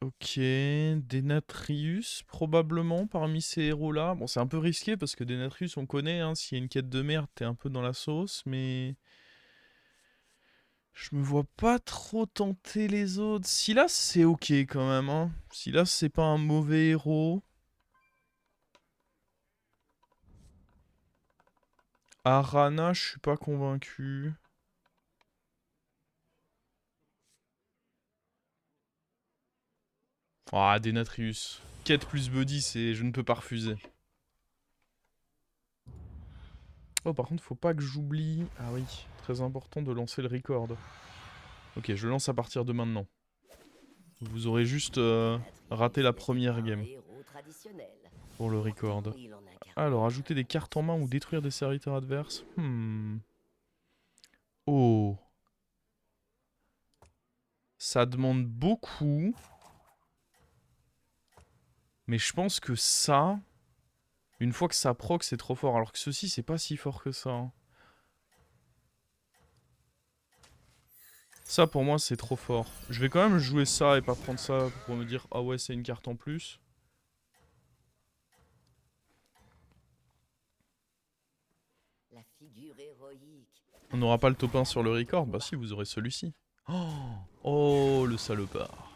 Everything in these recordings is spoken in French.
Ok, Denatrius, probablement parmi ces héros-là. Bon, c'est un peu risqué parce que Denatrius, on connaît, hein, s'il y a une quête de merde, t'es un peu dans la sauce, mais je me vois pas trop tenter les autres. Silas, c'est ok quand même, hein. Silas, c'est pas un mauvais héros. Arana, je suis pas convaincu. Ah, Denatrius. Quête plus Buddy, c'est je ne peux pas refuser. Oh, par contre, faut pas que j'oublie. Ah oui, très important de lancer le record. Ok, je le lance à partir de maintenant. Vous aurez juste raté la première game pour le record. Alors, ajouter des cartes en main ou détruire des serviteurs adverses. Oh. Ça demande beaucoup. Mais je pense que ça, une fois que ça proc, c'est trop fort. Alors que ceci, c'est pas si fort que ça, hein. Ça, pour moi, c'est trop fort. Je vais quand même jouer ça et pas prendre ça pour me dire « Ah ouais, c'est une carte en plus ». On n'aura pas le top 1 sur le record. Bah si, vous aurez celui-ci. Oh, oh, le salopard.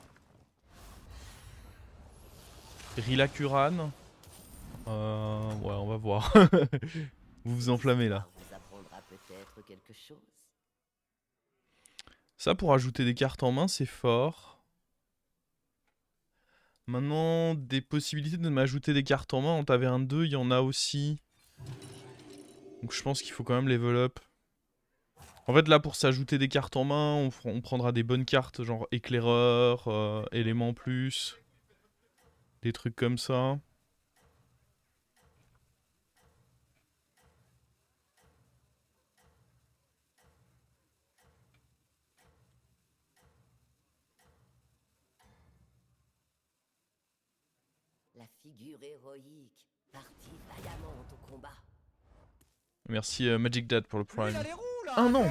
Rilakuran. Ouais, on va voir. Vous vous enflammez là. Ça, pour ajouter des cartes en main, c'est fort. Maintenant, des possibilités de m'ajouter des cartes en main. En taverne 2, il y en a aussi. Donc je pense qu'il faut quand même level up. En fait, là, pour s'ajouter des cartes en main, on prendra des bonnes cartes, genre éclaireur, élément plus, des trucs comme ça. Merci Magic Dad pour le Prime. Un an!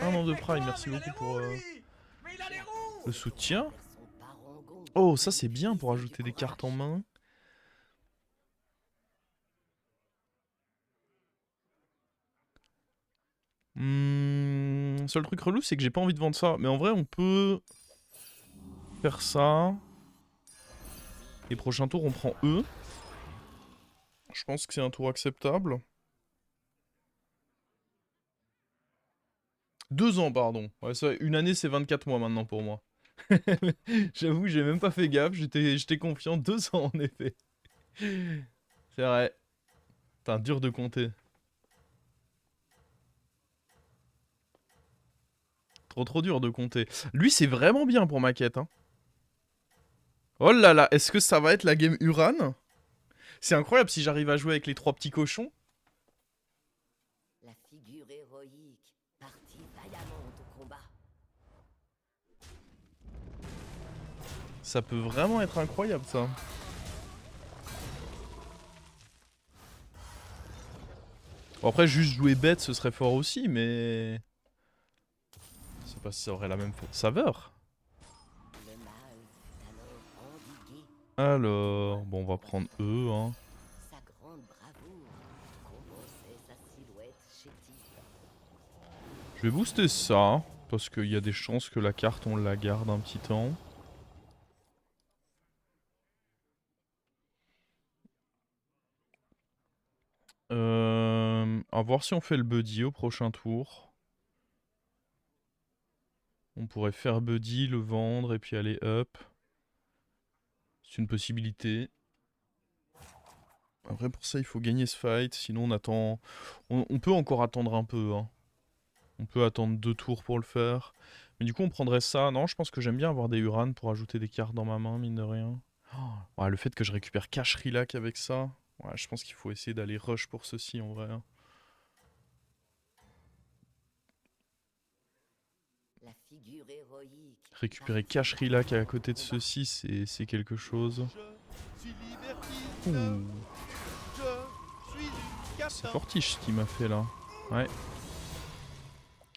Un an de Prime, merci beaucoup pour le soutien. Oh, ça c'est bien pour ajouter des cartes en main. Seul truc relou, c'est que j'ai pas envie de vendre ça. Mais en vrai, on peut faire ça. Et prochain tour, on prend E. Je pense que c'est un tour acceptable. 2 ans, pardon. Ouais, ça, une année, c'est 24 mois maintenant pour moi. J'avoue, j'ai même pas fait gaffe. J'étais confiant. 2 ans, en effet. C'est vrai. Putain, dur de compter. Trop dur de compter. Lui, c'est vraiment bien pour ma quête, hein. Oh là là, est-ce que ça va être la game Uran? C'est incroyable si j'arrive à jouer avec les 3 petits cochons. Ça peut vraiment être incroyable, ça. Bon, après, juste jouer bête, ce serait fort aussi, mais... Je sais pas si ça aurait la même saveur. Alors... Bon, on va prendre E, hein. Je vais booster ça, parce qu'il y a des chances que la carte, on la garde un petit temps. À voir si on fait le buddy au prochain tour. On pourrait faire buddy, le vendre et puis aller up. C'est une possibilité. Après pour ça il faut gagner ce fight, sinon on attend... On peut encore attendre un peu, hein. On peut attendre 2 tours pour le faire. Mais du coup on prendrait ça. Non, je pense que j'aime bien avoir des Uran pour ajouter des cartes dans ma main, mine de rien. Oh, ouais, le fait que je récupère Cash Rilac avec ça... Ouais, je pense qu'il faut essayer d'aller rush pour ceci en vrai, hein. Récupérer Cash Rilac à côté de ceci, c'est quelque chose. Ouh. C'est fortiche ce qu'il m'a fait là. Ouais.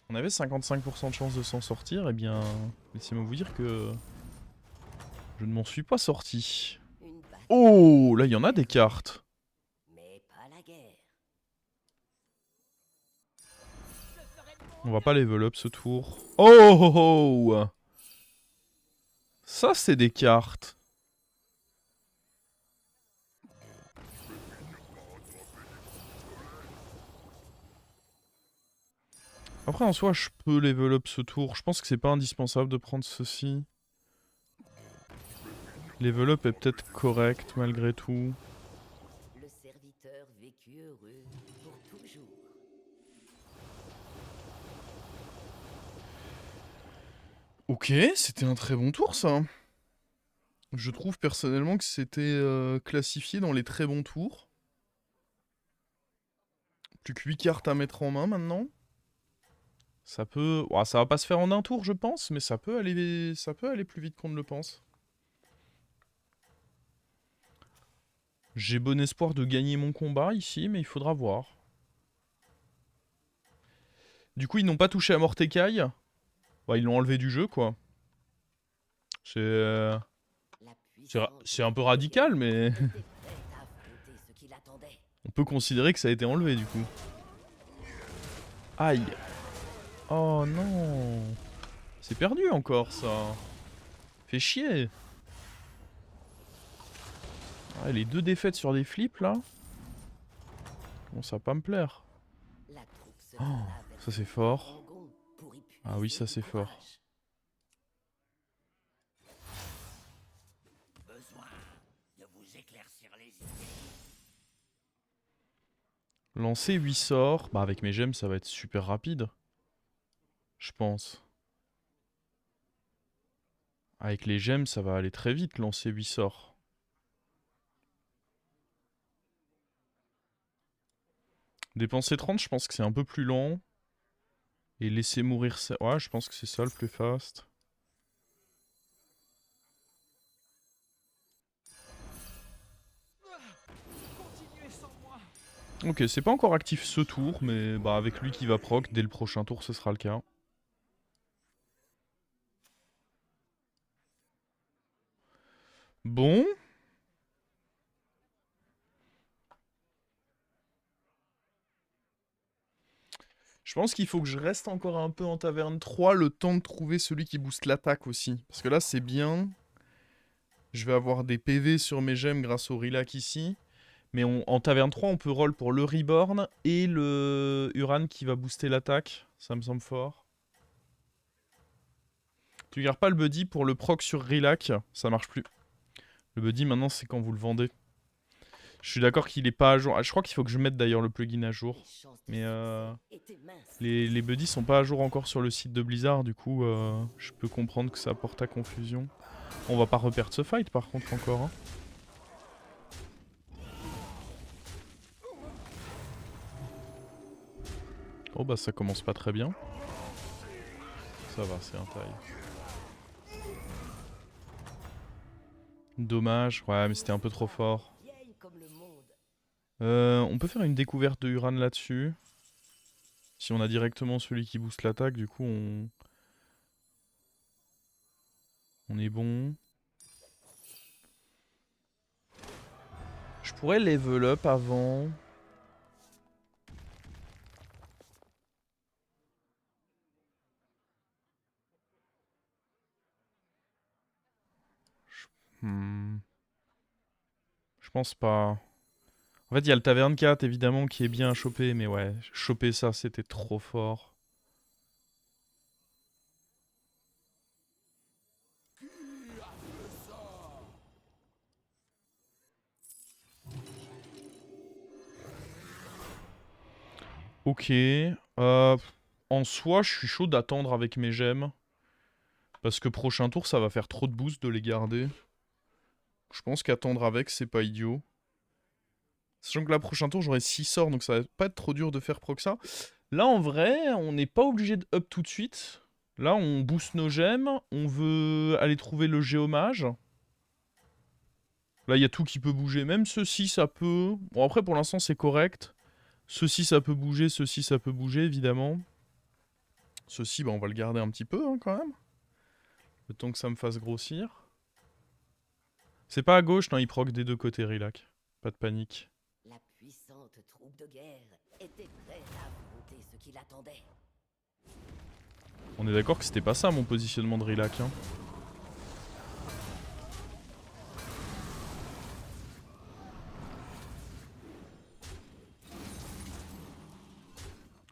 On avait 55% de chance de s'en sortir, et bien... Laissez-moi vous dire que... Je ne m'en suis pas sorti. Une bataille, Oh, là, il y en a des cartes. mais pas la guerre. On va pas level up ce tour. Oh, oh, oh. Ça, c'est des cartes. Après, en soi, je peux level up ce tour. Je pense que c'est pas indispensable de prendre ceci. Level up est peut-être correct malgré tout. Le serviteur vécut heureux pour toujours. Ok, c'était un très bon tour ça. Je trouve personnellement que c'était classifié dans les très bons tours. Plus que 8 cartes à mettre en main maintenant. Ça peut... Ouah, ça va pas se faire en un tour je pense, mais ça peut aller plus vite qu'on ne le pense. J'ai bon espoir de gagner mon combat ici, mais il faudra voir. Du coup, ils n'ont pas touché à Mordecai. Bah, ils l'ont enlevé du jeu, quoi. C'est La puissance c'est un peu radical, mais était prête à affronter ce qui l'attendait. on peut considérer que ça a été enlevé, du coup. Aïe. Oh non. C'est perdu encore, ça. Fait chier. Ah, les deux défaites sur des flips, là. Bon, ça va pas me plaire. La troupe se Oh, tourna vers ça c'est le fort. dragon pour y Ah oui, puiser ça du c'est fort. courage. Besoin de vous éclaircir les idées. Lancer 8 sorts. Bah, avec mes gemmes, ça va être super rapide. Je pense. Avec les gemmes, ça va aller très vite, lancer 8 sorts. Dépenser 30, je pense que c'est un peu plus lent. Et laisser mourir ça. Ouais, je pense que c'est ça le plus fast. Ok, c'est pas encore actif ce tour, mais bah avec lui qui va proc, dès le prochain tour, ce sera le cas. Bon. Je pense qu'il faut que je reste encore un peu en taverne 3, le temps de trouver celui qui booste l'attaque aussi. Parce que là, c'est bien. Je vais avoir des PV sur mes gemmes grâce au Relac ici. Mais en taverne 3, on peut roll pour le Reborn et le Uran qui va booster l'attaque. Ça me semble fort. Tu gardes pas le buddy pour le proc sur Relac, ça marche plus. Le buddy maintenant c'est quand vous le vendez. Je suis d'accord qu'il est pas à jour. Ah, je crois qu'il faut que je mette d'ailleurs le plugin à jour. Les chances de Mais succès étaient minces. les buddies sont pas à jour encore sur le site de Blizzard, du coup je peux comprendre que ça porte à confusion. On va pas reperdre ce fight par contre encore. Hein. Oh bah ça commence pas très bien. Ça va, c'est un taille. Dommage, ouais mais c'était un peu trop fort. Vieille comme le monde. On peut faire une découverte de Uran là-dessus. Si on a directement celui qui booste l'attaque, du coup on est bon. Je pourrais level up avant. Hmm. Je pense pas. En fait, il y a le Taverne 4 évidemment qui est bien à choper, mais ouais, choper ça c'était trop fort. Ok. En soi, je suis chaud d'attendre avec mes gemmes. Parce que prochain tour, ça va faire trop de boost de les garder. Je pense qu'attendre avec, c'est pas idiot. Sachant que là, prochain tour, j'aurai 6 sorts, donc ça va pas être trop dur de faire proc ça. Là, en vrai, on n'est pas obligé de up tout de suite. Là, on booste nos gemmes. On veut aller trouver le géomage. Là, il y a tout qui peut bouger. Même ceci, ça peut... Bon, après, pour l'instant, c'est correct. Ceci, ça peut bouger. Ceci, ça peut bouger, évidemment. Ceci, bah, on va le garder un petit peu, hein, quand même. Le temps que ça me fasse grossir. C'est pas à gauche, non, il proc des deux côtés, Rilac. Pas de panique. La puissante troupe de guerre était prête à affronter ce qui l'attendait. On est d'accord que c'était pas ça mon positionnement de Rilac, hein.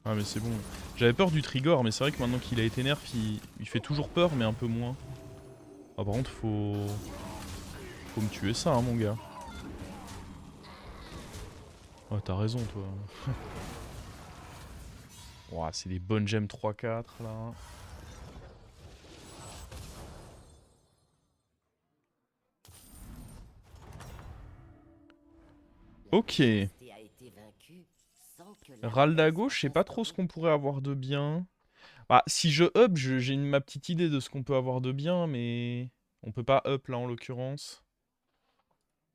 Ah mais c'est bon. J'avais peur du Trigger, mais c'est vrai que maintenant qu'il a été nerf, il fait toujours peur, mais un peu moins. Ah par contre, faut me tuer ça, hein, mon gars. Ouais, t'as raison, toi. Ouah, c'est des bonnes gemmes 3-4, là. Ok. Ralde à gauche, je sais pas trop ce qu'on pourrait avoir de bien. Bah, si je up, j'ai ma petite idée de ce qu'on peut avoir de bien, mais on peut pas up là en l'occurrence.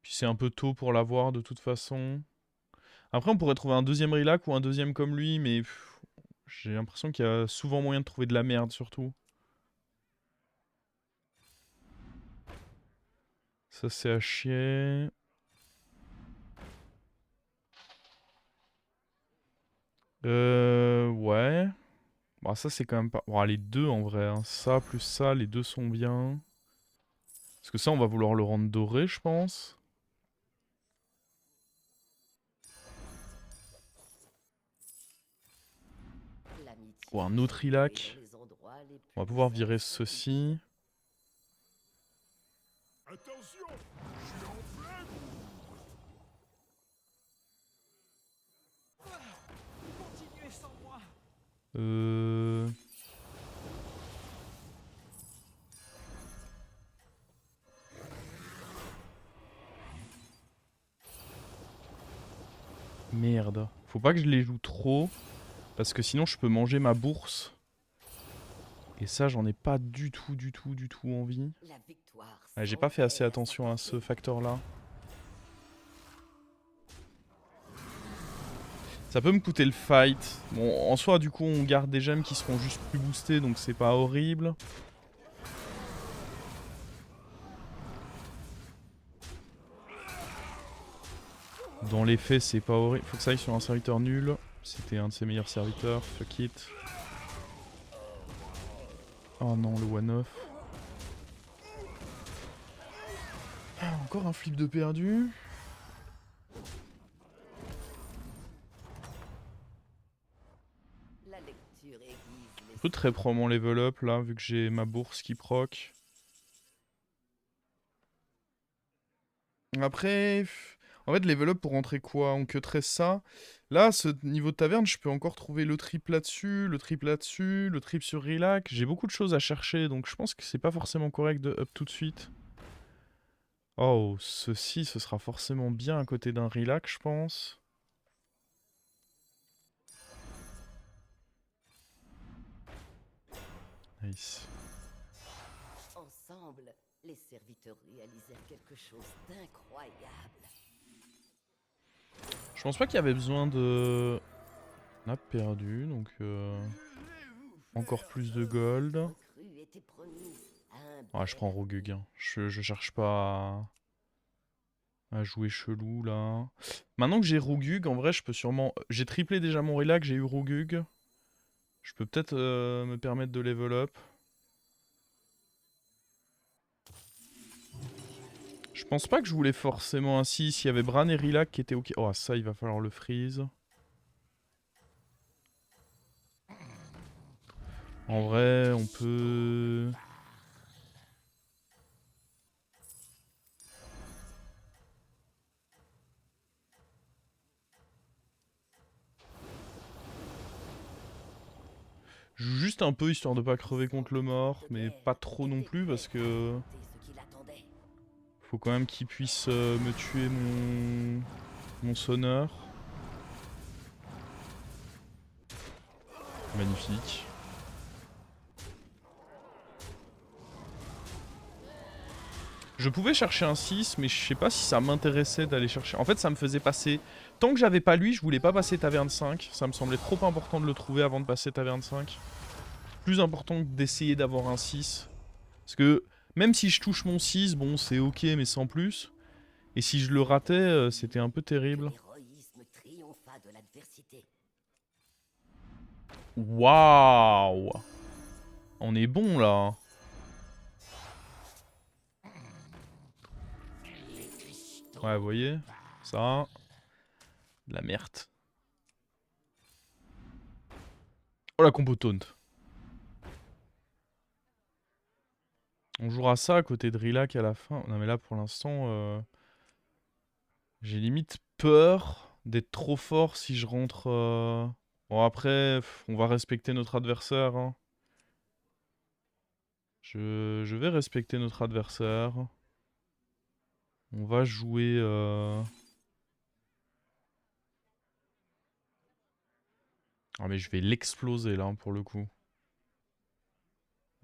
Puis c'est un peu tôt pour l'avoir de toute façon. Après, on pourrait trouver un deuxième Rilac ou un deuxième comme lui, mais j'ai l'impression qu'il y a souvent moyen de trouver de la merde surtout. Ça c'est à chier. Ouais. Bah ça c'est quand même pas... Bon, les deux en vrai, hein. Ça plus ça, les deux sont bien. Parce que ça on va vouloir le rendre doré je pense. Ou un autre Rilac. On va pouvoir virer ceci. Attention, je suis en plein bourre. Continuez sans moi. Merde. Faut pas que je les joue trop. Parce que sinon je peux manger ma bourse. Et ça j'en ai pas du tout envie. Ouais, j'ai pas fait assez attention à ce facteur là. Ça peut me coûter le fight. Bon, en soi, du coup, on garde des gemmes qui seront juste plus boostées, donc c'est pas horrible. Dans les faits, c'est pas horrible. Faut que ça aille sur un serviteur nul. C'était un de ses meilleurs serviteurs. Fuck it. Oh non, le one-off. Ah, encore un flip de perdu. Je peux très probablement level up là, vu que j'ai ma bourse qui proc. Après, en fait, level up pour rentrer quoi? On cutterait ça. Là, ce niveau de taverne, je peux encore trouver le trip là-dessus, le trip là-dessus, le trip sur Rilac. J'ai beaucoup de choses à chercher, donc je pense que c'est pas forcément correct de up tout de suite. Oh, ceci, ce sera forcément bien à côté d'un Rilac, je pense. Nice. Ensemble, les serviteurs réalisèrent quelque chose d'incroyable. Je pense pas qu'il y avait besoin de... On a perdu, donc... Encore plus de gold. Ouais, je prends Rogug. Hein. Je cherche pas à jouer chelou, là. Maintenant que j'ai Rogug, en vrai, je peux sûrement... J'ai triplé déjà mon Rilac, j'ai eu Rogug. Je peux peut-être me permettre de level up. Je pense pas que je voulais forcément un 6. S'il y avait Bran et Rilac qui étaient ok. Oh, ça, il va falloir le freeze. En vrai, on peut... Je joue juste un peu histoire de pas crever contre le mort, mais pas trop non plus parce que... Faut quand même qu'il puisse me tuer mon sonneur. Magnifique. Je pouvais chercher un 6, mais je sais pas si ça m'intéressait d'aller chercher... En fait, ça me faisait passer... Tant que j'avais pas lui, je voulais pas passer taverne 5. Ça me semblait trop important de le trouver avant de passer taverne 5. Plus important que d'essayer d'avoir un 6. Parce que Même si je touche mon 6, bon, c'est ok, mais sans plus. Et si je le ratais, c'était un peu terrible. L'héroïsme triompha de l'adversité. Waouh! On est bon, là. Ouais, vous voyez? Ça... de la merde. Oh, la combo taunt. On jouera ça à côté de Rillac à la fin. Non mais là pour l'instant, j'ai limite peur d'être trop fort si je rentre... Bon après, on va respecter notre adversaire. Hein. Je vais respecter notre adversaire. On va jouer... Ah mais je vais l'exploser là pour le coup.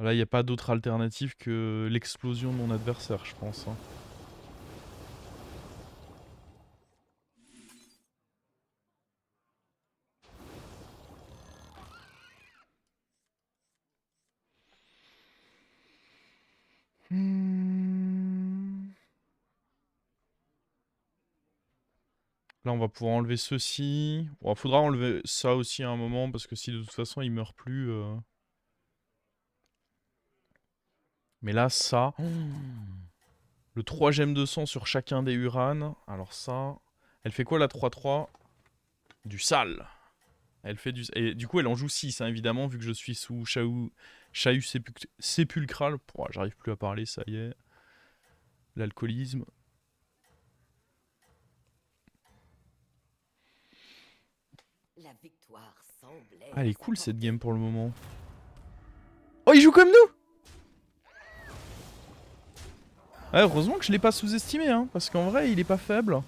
Là il n'y a pas d'autre alternative que l'explosion de mon adversaire je pense. Hein. Là, on va pouvoir enlever ceci. Bon, faudra enlever ça aussi à un moment, parce que si de toute façon, il meurt plus... Mais là, ça... Le 3 gemmes de sang sur chacun des Uran. Alors ça... Elle fait quoi, la 3-3? Du sale. Elle fait du... Et du coup, elle en joue 6, hein, évidemment, vu que je suis sous chahut sépulcral. Oh, j'arrive plus à parler, ça y est. L'alcoolisme. La victoire semblait. Ah, elle est cool, cette game, pour le moment. Oh, il joue comme nous! Ouais, heureusement que je l'ai pas sous-estimé, hein, parce qu'en vrai, il est pas faible.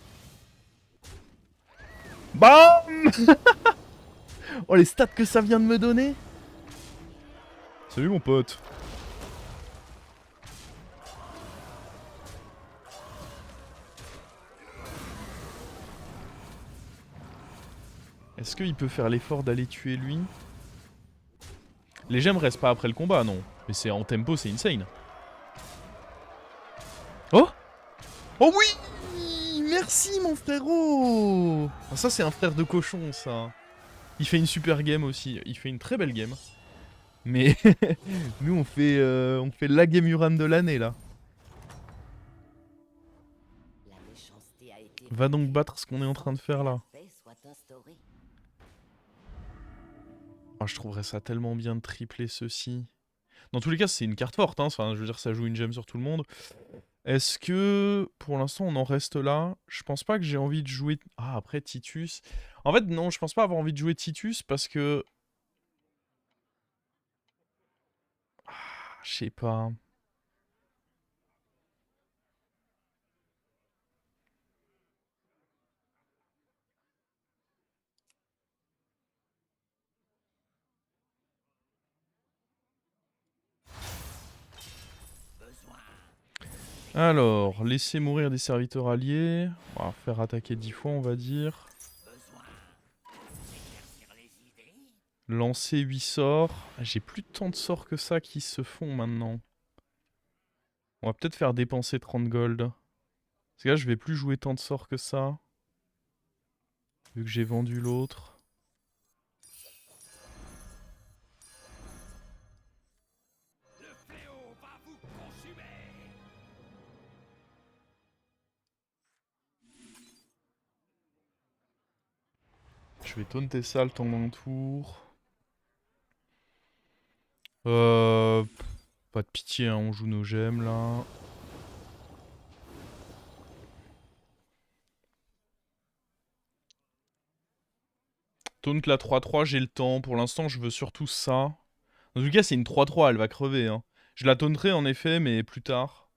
BAM! Oh, les stats que ça vient de me donner! Salut, mon pote. Est-ce qu'il peut faire l'effort d'aller tuer lui? Les gemmes restent pas après le combat, non. Mais c'est en tempo, c'est insane. Oh! Oh oui! Merci, mon frérot! Ah, ça, c'est un frère de cochon, ça. Il fait une super game aussi. Il fait une très belle game. Mais nous, on fait la game Uran de l'année, là. La méchanceté a été Va donc vaincue. battre ce qu'on est en train de faire, là. La paix soit instaurée. Oh, je trouverais ça tellement bien de tripler ceci. Dans tous les cas, c'est une carte forte, hein. Enfin, je veux dire, ça joue une gemme sur tout le monde. Est-ce que, pour l'instant, on en reste là? Je pense pas que j'ai envie de jouer... Ah, après, Titus... En fait, non, je pense pas avoir envie de jouer Titus, parce que... Ah, je sais pas... Alors, laisser mourir des serviteurs alliés. On va faire attaquer 10 fois, on va dire. Lancer 8 sorts. J'ai plus tant de sorts que ça qui se font maintenant. On va peut-être faire dépenser 30 gold. Parce que là, je vais plus jouer tant de sorts que ça. Vu que j'ai vendu l'autre. Je vais taunter ça le temps d'un tour. Pas de pitié, hein, on joue nos gemmes là. Taunt la 3-3, j'ai le temps. Pour l'instant, je veux surtout ça. En tout cas, c'est une 3-3, elle va crever. Hein. Je la taunterai en effet, mais plus tard.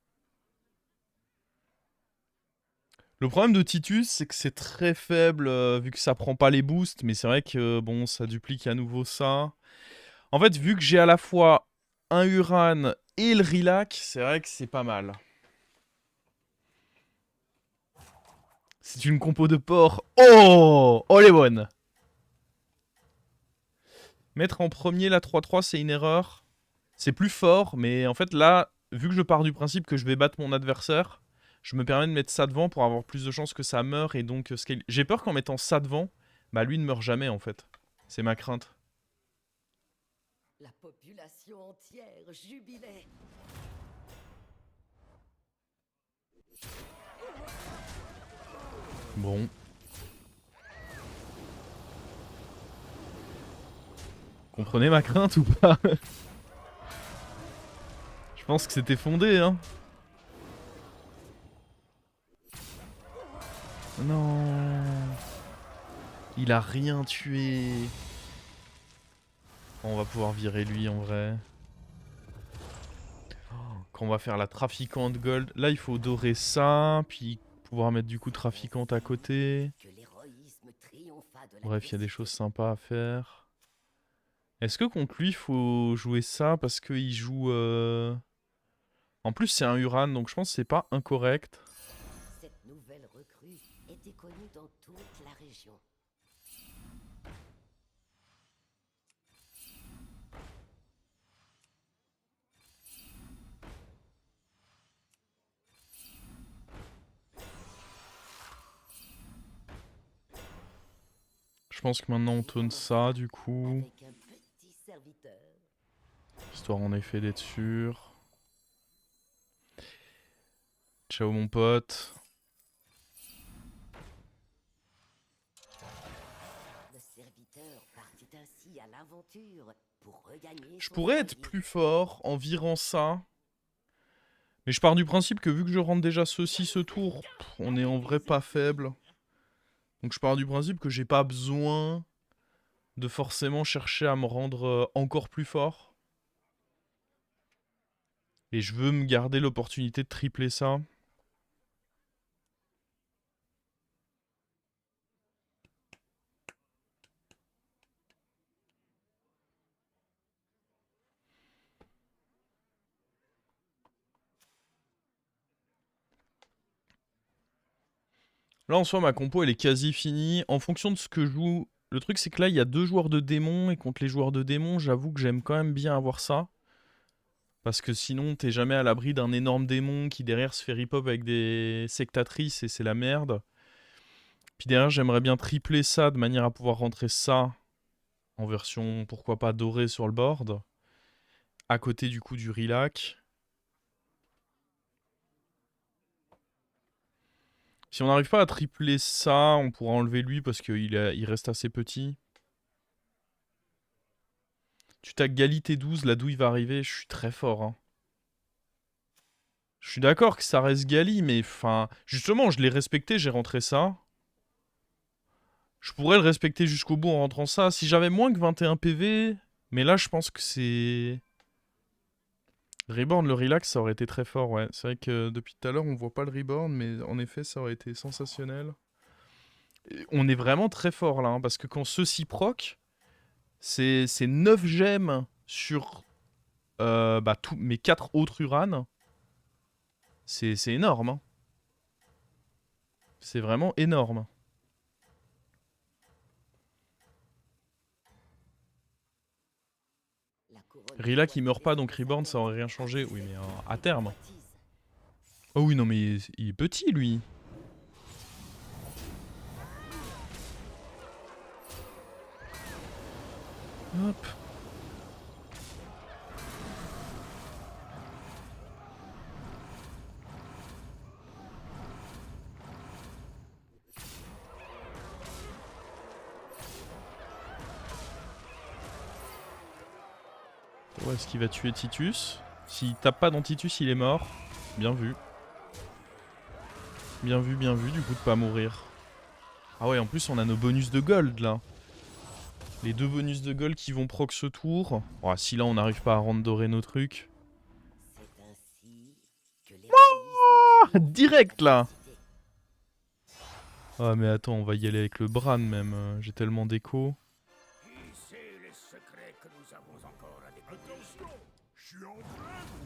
Le problème de Titus, c'est que c'est très faible vu que ça prend pas les boosts. Mais c'est vrai que bon, ça duplique à nouveau ça. En fait, vu que j'ai à la fois un Uran et le Rillac, c'est vrai que c'est pas mal. C'est une compo de porc. Oh! Oh les bonnes! Mettre en premier la 3-3, c'est une erreur. C'est plus fort, mais en fait là, vu que je pars du principe que je vais battre mon adversaire, je me permets de mettre ça devant pour avoir plus de chances que ça meure et donc scale. J'ai peur qu'en mettant ça devant, bah lui ne meurt jamais en fait. C'est ma crainte. La population entière jubilait. Bon. Comprenez ma crainte ou pas? Je pense que c'était fondé, hein. Non. Il a rien tué. On va pouvoir virer lui en vrai. Quand on va faire la trafiquante gold. Là, il faut dorer ça, puis pouvoir mettre du coup trafiquante à côté. Que l'héroïsme triompha de Bref, il y a des l'adversité. choses sympas à faire. Est-ce que contre lui, il faut jouer ça parce qu'il joue... En plus, c'est un Uran, donc je pense que c'est pas incorrect. Cette nouvelle recrue était connue dans toute la région. Je pense que maintenant on tourne ça du coup. Avec un petit serviteur. Histoire en effet d'être sûr. Ciao mon pote. Le serviteur partit ainsi à l'aventure pour regagner Je son pourrais être navire. plus fort en virant ça. Mais je pars du principe que vu que je rentre déjà ceci ce tour, on est en vrai pas faible. Donc je pars du principe que j'ai pas besoin de forcément chercher à me rendre encore plus fort. Et je veux me garder l'opportunité de tripler ça. Là en soi ma compo elle est quasi finie. En fonction de ce que je joue. Le truc c'est que là il y a 2 joueurs de démons. Et contre les joueurs de démons j'avoue que j'aime quand même bien avoir ça. Parce que sinon t'es jamais à l'abri d'un énorme démon qui derrière se fait rip-up avec des sectatrices et c'est la merde. Puis derrière j'aimerais bien tripler ça de manière à pouvoir rentrer ça en version pourquoi pas dorée sur le board. À côté du coup du Rilac. Si on n'arrive pas à tripler ça, on pourra enlever lui parce qu'il reste assez petit. Tu tags Gali T12, la douille va arriver, je suis très fort. Hein. Je suis d'accord que ça reste Gali, mais enfin... Justement, je l'ai respecté, j'ai rentré ça. Je pourrais le respecter jusqu'au bout en rentrant ça. Si j'avais moins que 21 PV... Mais là, je pense que c'est... Reborn, le relax, ça aurait été très fort, ouais. C'est vrai que depuis tout à l'heure, on voit pas le Reborn, mais en effet, ça aurait été sensationnel. Et on est vraiment très fort là, hein, parce que quand ceci proc, c'est 9 gemmes sur tous mes 4 autres Uran. C'est énorme. Hein. C'est vraiment énorme. La couronne Rila qui choisit meurt pas, donc désormais sa Reborn, ça tête aurait rien changé. Oui, mais à terme. convoitise. Oh oui, non, mais il est petit, lui. Hop. Ouais, est-ce qu'il va tuer Titus? S'il tape pas dans Titus, il est mort. Bien vu. Bien vu, du coup, de pas mourir. Ah ouais, en plus, on a nos bonus de gold, là. Les 2 bonus de gold qui vont proc ce tour. Oh, si là, on n'arrive pas à rendre doré nos trucs. C'est ainsi que l'héroïsme triompha Direct, de là. l'adversité. Ah, mais attends, on va y aller avec le Bran, même. J'ai tellement d'écho. Qui sait les secrets que nous avons encore à découvrir? Attention, je suis en train de...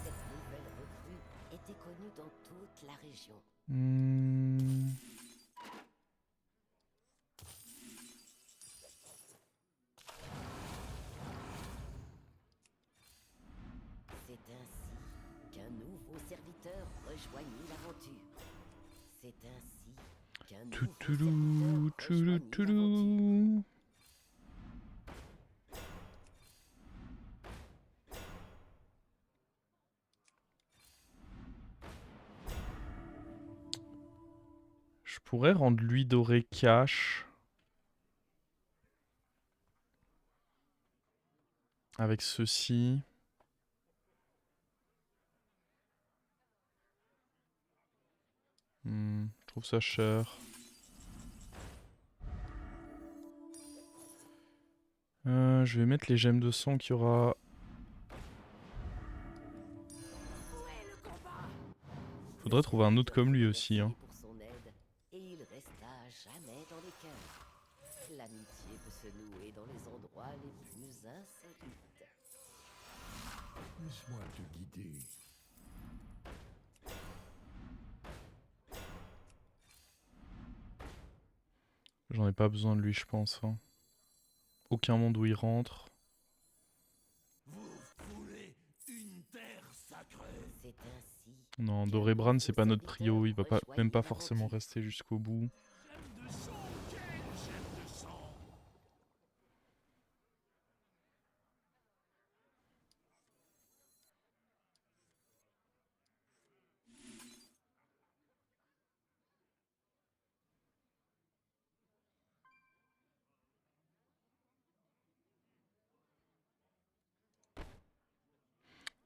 Cette nouvelle recrue était connue dans toute la région. Hmm. serviteur rejoignit l'aventure. C'est ainsi qu'un nouveau Toutoulou, serviteur rejoignit l'aventure. toutoulou. Je pourrais rendre lui doré cash. Avec ceci. Je trouve ça cher. Je vais mettre les gemmes de sang qu'il y aura. Faudrait trouver un autre comme lui aussi. Hein. Pour son aide, et il resta à jamais dans les cœurs. L'amitié peut se nouer dans les endroits les plus insolites. Laisse-moi te guider. J'en ai pas besoin de lui, je pense. Hein. Aucun monde où il rentre. Vous foulez une terre sacrée. C'est ainsi. Non, Dorebran, c'est pas notre prio. Il va pas, même pas forcément rester jusqu'au bout. Gemme de sang, quelle gemme de sang.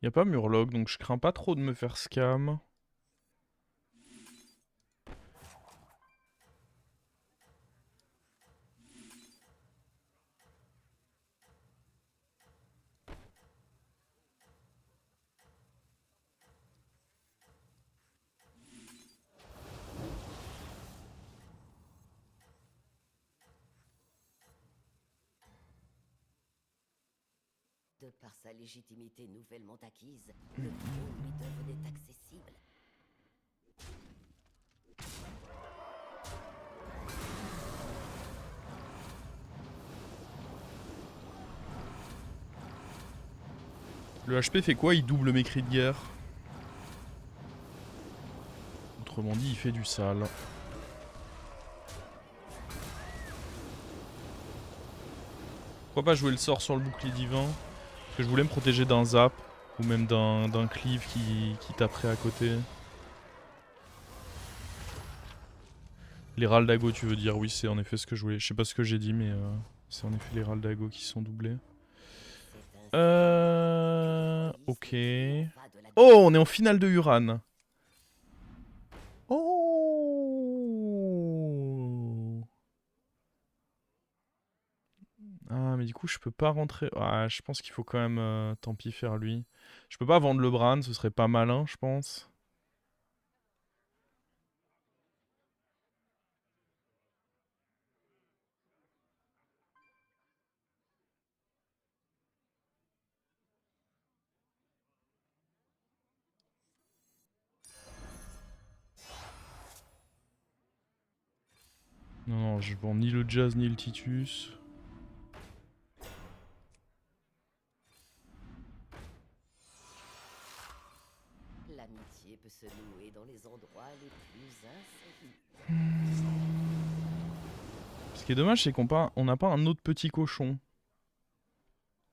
Y a pas Murloc, donc je crains pas trop de me faire scam. De par sa légitimité nouvellement acquise, le trône lui devenait accessible. Le HP fait quoi? Il double mes cris de guerre. Autrement dit, il fait du sale. Pourquoi pas jouer le sort sur le bouclier divin? Parce que je voulais me protéger d'un zap. Ou même d'un cleave qui taperait à côté. Les Raldago, tu veux dire? Oui, c'est en effet ce que je voulais. Je sais pas ce que j'ai dit, mais c'est en effet les Raldago qui sont doublés. Ok. Oh, on est en finale de Uran. Oh. Ah, mais du coup, je peux pas rentrer. Ah, je pense qu'il faut quand même, tant pis, faire lui. Je peux pas vendre le Bran, ce serait pas malin, je pense. Non, non, je vends ni le Jazz ni le Titus. L'amitié peut se nouer dans les endroits les plus insolites. Ce qui est dommage, c'est on n'a pas un autre petit cochon.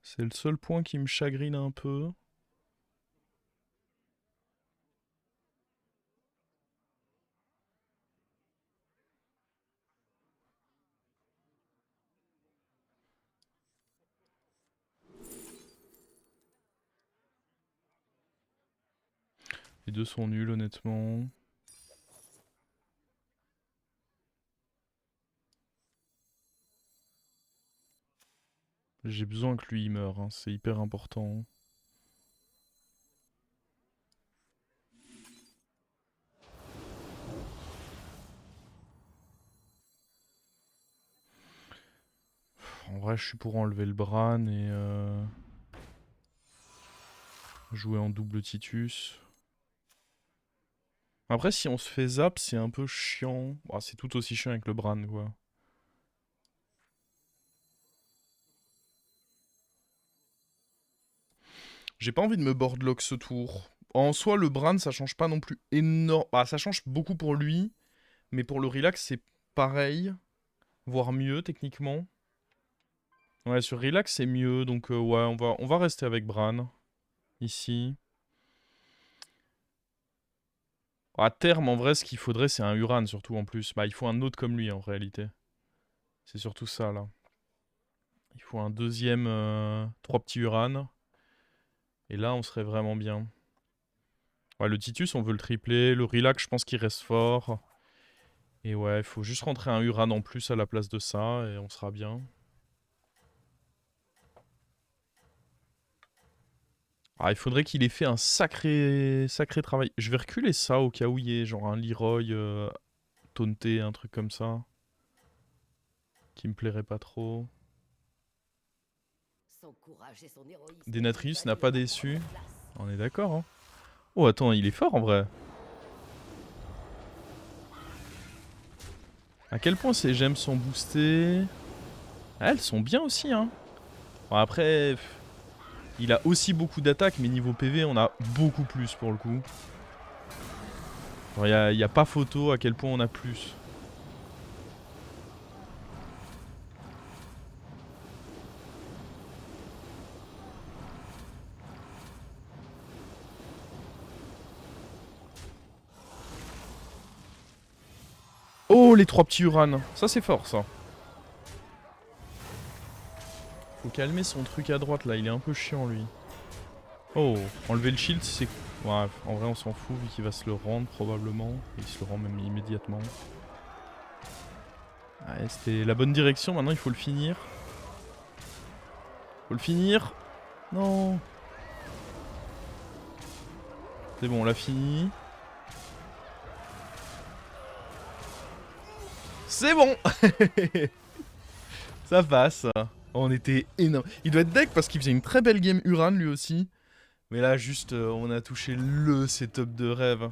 C'est le seul point qui me chagrine un peu. Les deux sont nuls, honnêtement. J'ai besoin que lui il meure, hein, c'est hyper important. En vrai, je suis pour enlever le Bran et jouer en double Titus. Après, si on se fait zap, c'est un peu chiant. Bah, c'est tout aussi chiant avec le Bran, quoi. J'ai pas envie de me boardlock ce tour. En soi, le Bran, ça change pas non plus énorme. Bah, ça change beaucoup pour lui. Mais pour le Relax, c'est pareil. Voire mieux, techniquement. Ouais, sur Relax, c'est mieux. Donc, ouais, on va rester avec Bran. Ici. À terme, en vrai, ce qu'il faudrait, c'est un Uran, surtout, en plus. Bah, il faut un autre comme lui, en réalité. C'est surtout ça, là. Il faut un deuxième... 3 petits Uran. Et là, on serait vraiment bien. Ouais, le Titus, on veut le tripler. Le Relax, je pense qu'il reste fort. Et ouais, il faut juste rentrer un Uran en plus à la place de ça, et on sera bien. Ah, il faudrait qu'il ait fait un sacré travail. Je vais reculer ça au cas où il y ait genre un Leroy taunté, un truc comme ça. Qui me plairait pas trop. Son courage et son héroïsme Denatrius n'a valent pas la déçu. première place. On est d'accord, hein. Oh, attends, il est fort en vrai. À quel point ces gemmes sont boostées? Ah, elles sont bien aussi, hein. Bon, après, il a aussi beaucoup d'attaques, mais niveau PV, on a beaucoup plus pour le coup. Il y a pas photo à quel point on a plus. Oh, les 3 petits Uran. Ça, c'est fort, ça. Faut calmer son truc à droite, là. Il est un peu chiant, lui. Oh, enlever le shield, c'est... Ouais, en vrai, on s'en fout, vu qu'il va se le rendre, probablement. Il se le rend même immédiatement. Ouais, c'était la bonne direction. Maintenant, il faut le finir. Faut le finir. Non. C'est bon, on l'a fini. C'est bon. Ça passe. On était énorme. Il doit être deck parce qu'il faisait une très belle game Uran lui aussi. Mais là juste on a touché le setup de rêve.